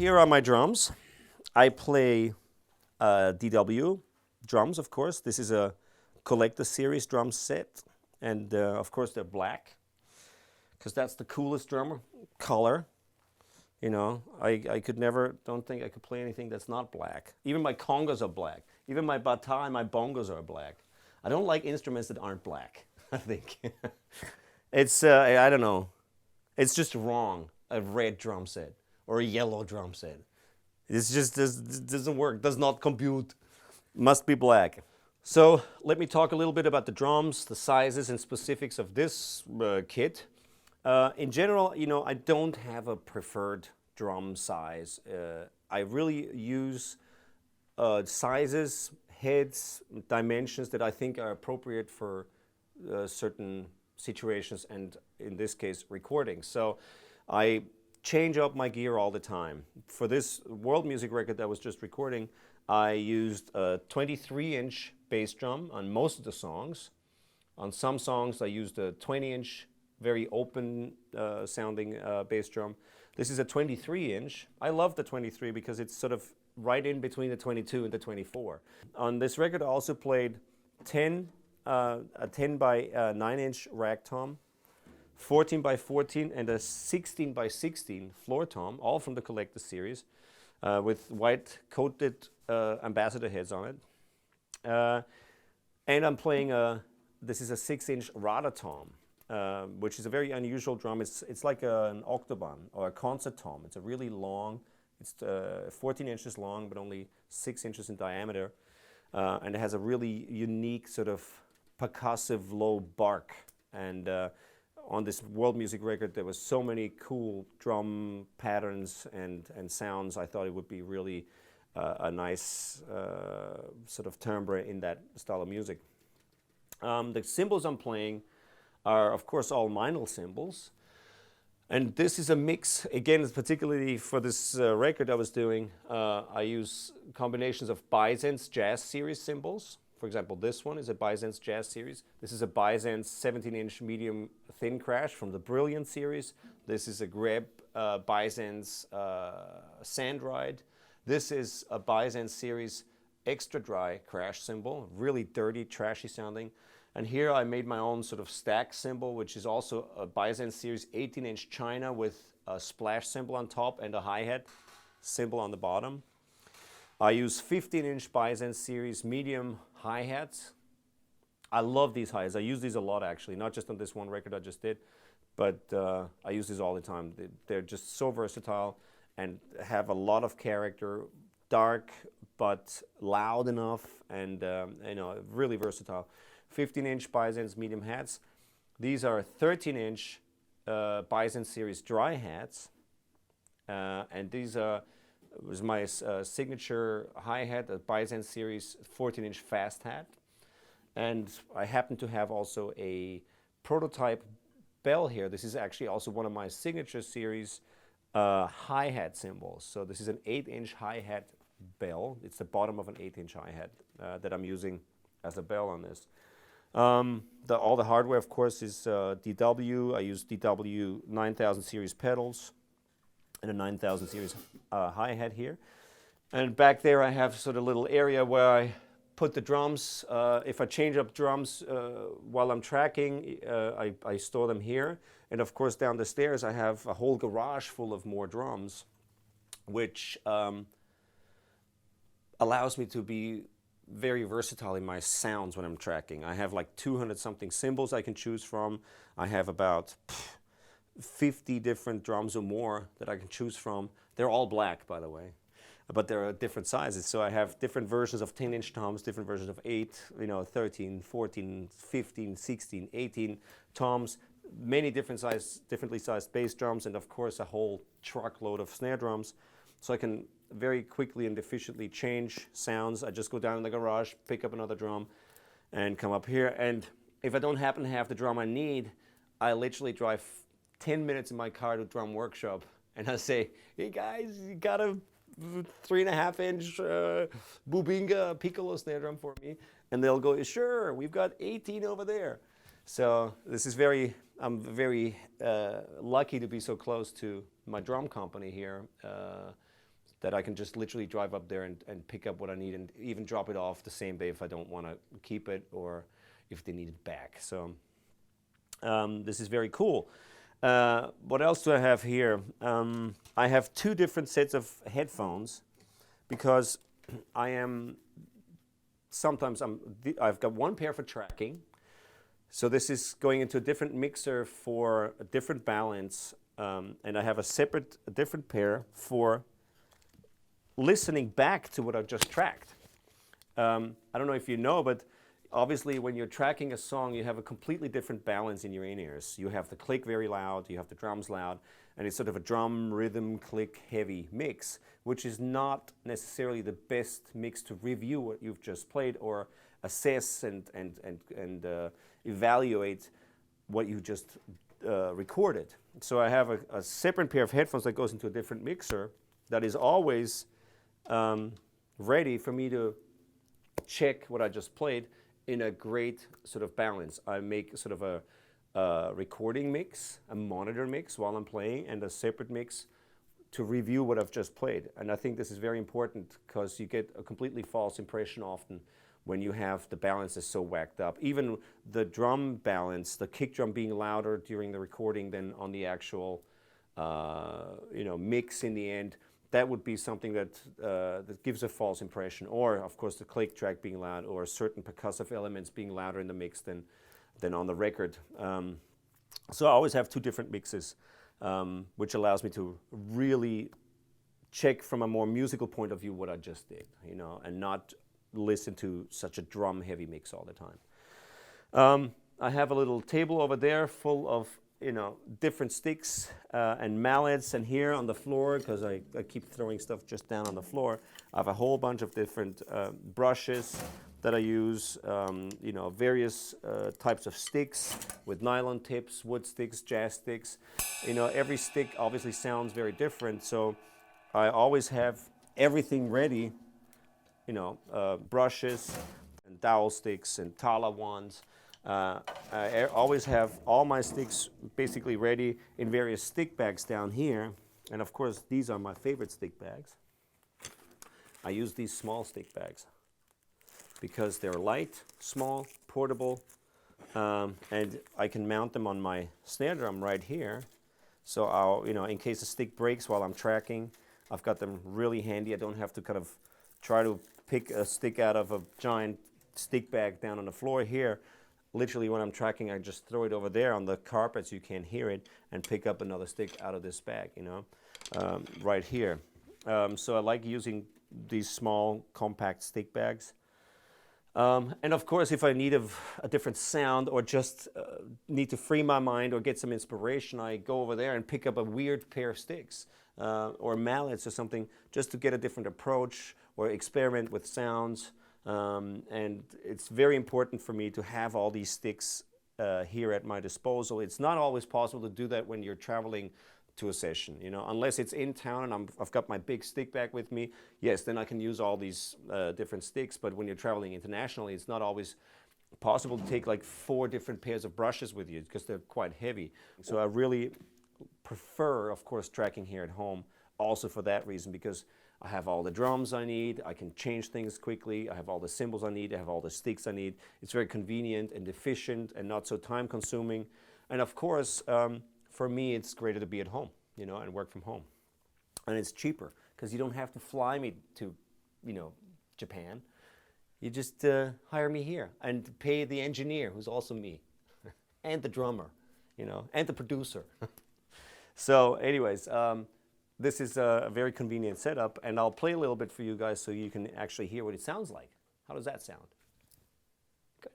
here are my drums. I play DW drums, of course. This is a collector series drum set, and of course they're black, because that's the coolest drum color. You know, I could never, don't think I could play anything that's not black. Even my congas are black. Even my bata and my bongos are black. I don't like instruments that aren't black, I think. It's, I don't know. It's just wrong, a red drum set or a yellow drum set. It's just doesn't work, does not compute. Must be black. So let me talk a little bit about the drums, the sizes and specifics of this kit. In general, you know, I don't have a preferred drum size. I really use sizes, heads, dimensions that I think are appropriate for certain situations, and in this case, recording. So I change up my gear all the time. For this world music record that I was just recording, I used a 23-inch bass drum on most of the songs. On some songs, I used a 20-inch very open sounding bass drum. This is a 23-inch. I love the 23 because it's sort of right in between the 22 and the 24. On this record, I also played a 10 by 9-inch rag tom, 14 by 14, and a 16 by 16 floor tom, all from the collector series, with white coated ambassador heads on it. And I'm playing this is a 6-inch rada tom. Which is a very unusual drum. It's like an octoban or a concert tom. It's a really long, it's 14 inches long, but only 6 inches in diameter. And it has a really unique sort of percussive low bark. And on this world music record, there was so many cool drum patterns and sounds. I thought it would be really a nice sort of timbre in that style of music. The cymbals I'm playing are of course all Meinl cymbals, and this is a mix. Again, particularly for this record I was doing, I use combinations of Byzance Jazz Series cymbals. For example, this one is a Byzance Jazz Series. This is a Byzance 17-inch medium thin crash from the Brilliant series. This is a Greb Byzance Sand Ride. This is a Byzance series extra dry crash cymbal, really dirty, trashy sounding. And here I made my own sort of stack cymbal, which is also a Byzance series 18-inch China with a splash cymbal on top and a hi-hat cymbal on the bottom. I use 15-inch Byzance series medium hi-hats. I love these hi-hats. I use these a lot actually, not just on this one record I just did, but I use these all the time. They're just so versatile and have a lot of character, dark but loud enough, and you know, really versatile. 15-inch Byzance medium hats. These are 13-inch Byzance series dry hats, and these was my signature hi-hat, a Byzance series 14-inch fast hat. And I happen to have also a prototype bell here. This is actually also one of my signature series hi-hat cymbals. So this is an 8-inch hi-hat bell. It's the bottom of an 8-inch hi-hat that I'm using as a bell on this. All the hardware, of course, is DW. I use DW 9000 series pedals and a 9000 series hi-hat here. And back there I have sort of a little area where I put the drums. If I change up drums while I'm tracking, I store them here. And of course down the stairs I have a whole garage full of more drums, which allows me to be very versatile in my sounds when I'm tracking. I have like 200 something cymbals I can choose from. I have about 50 different drums or more that I can choose from. They're all black, by the way, but they're different sizes. So I have different versions of 10-inch toms, different versions of 8, 13, 14, 15, 16, 18 toms, many differently sized bass drums, and of course a whole truckload of snare drums. So I can very quickly and efficiently change sounds. I just go down in the garage, pick up another drum, and come up here. And if I don't happen to have the drum I need, I literally drive 10 minutes in my car to Drum Workshop, and I say, hey guys, you got a 3.5-inch Bubinga piccolo snare drum for me? And they'll go, sure, we've got 18 over there. So this is I'm very lucky to be so close to my drum company here. that I can just literally drive up there and pick up what I need and even drop it off the same day if I don't want to keep it or if they need it back. So this is very cool. What else do I have here? I have 2 different sets of headphones because I've got one pair for tracking. So this is going into a different mixer for a different balance, and I have a different pair for listening back to what I've just tracked. I don't know if you know, but obviously when you're tracking a song, you have a completely different balance in your in-ears. You have the click very loud, you have the drums loud, and it's sort of a drum, rhythm, click, heavy mix, which is not necessarily the best mix to review what you've just played or assess and evaluate what you just recorded. So I have a separate pair of headphones that goes into a different mixer that is always ready for me to check what I just played in a great sort of balance. I make sort of a recording mix, a monitor mix while I'm playing, and a separate mix to review what I've just played. And I think this is very important because you get a completely false impression often when you have the balances so whacked up. Even the drum balance, the kick drum being louder during the recording than on the actual mix in the end, that would be something that gives a false impression. Or, of course, the click track being loud or certain percussive elements being louder in the mix than on the record. So I always have 2 different mixes, which allows me to really check from a more musical point of view what I just did, and not listen to such a drum-heavy mix all the time. I have a little table over there full of different sticks and mallets, and here on the floor, because I keep throwing stuff just down on the floor, I have a whole bunch of different brushes that I use, various types of sticks with nylon tips, wood sticks, jazz sticks. Every stick obviously sounds very different, so I always have everything ready, brushes and dowel sticks and tala wands. I always have all my sticks basically ready in various stick bags down here. And of course, these are my favorite stick bags. I use these small stick bags because they're light, small, portable, and I can mount them on my snare drum right here. So I'll, in case the stick breaks while I'm tracking, I've got them really handy. I don't have to kind of try to pick a stick out of a giant stick bag down on the floor here. Literally, when I'm tracking, I just throw it over there on the carpet so you can't hear it and pick up another stick out of this bag, right here. So I like using these small, compact stick bags. And of course, if I need a different sound or just need to free my mind or get some inspiration, I go over there and pick up a weird pair of sticks or mallets or something just to get a different approach or experiment with sounds. And it's very important for me to have all these sticks here at my disposal. It's not always possible to do that when you're traveling to a session, unless it's in town and I've got my big stick bag with me. Yes, then I can use all these different sticks, but when you're traveling internationally, it's not always possible to take like 4 different pairs of brushes with you because they're quite heavy. So I really prefer, of course, tracking here at home also for that reason, because I have all the drums I need, I can change things quickly, I have all the cymbals I need, I have all the sticks I need. It's very convenient and efficient and not so time consuming. And of course, for me, it's greater to be at home, and work from home. And it's cheaper because you don't have to fly me to, Japan. You just hire me here and pay the engineer, who's also me, and the drummer, and the producer. So anyways, this is a very convenient setup, and I'll play a little bit for you guys so you can actually hear what it sounds like. How does that sound? Good.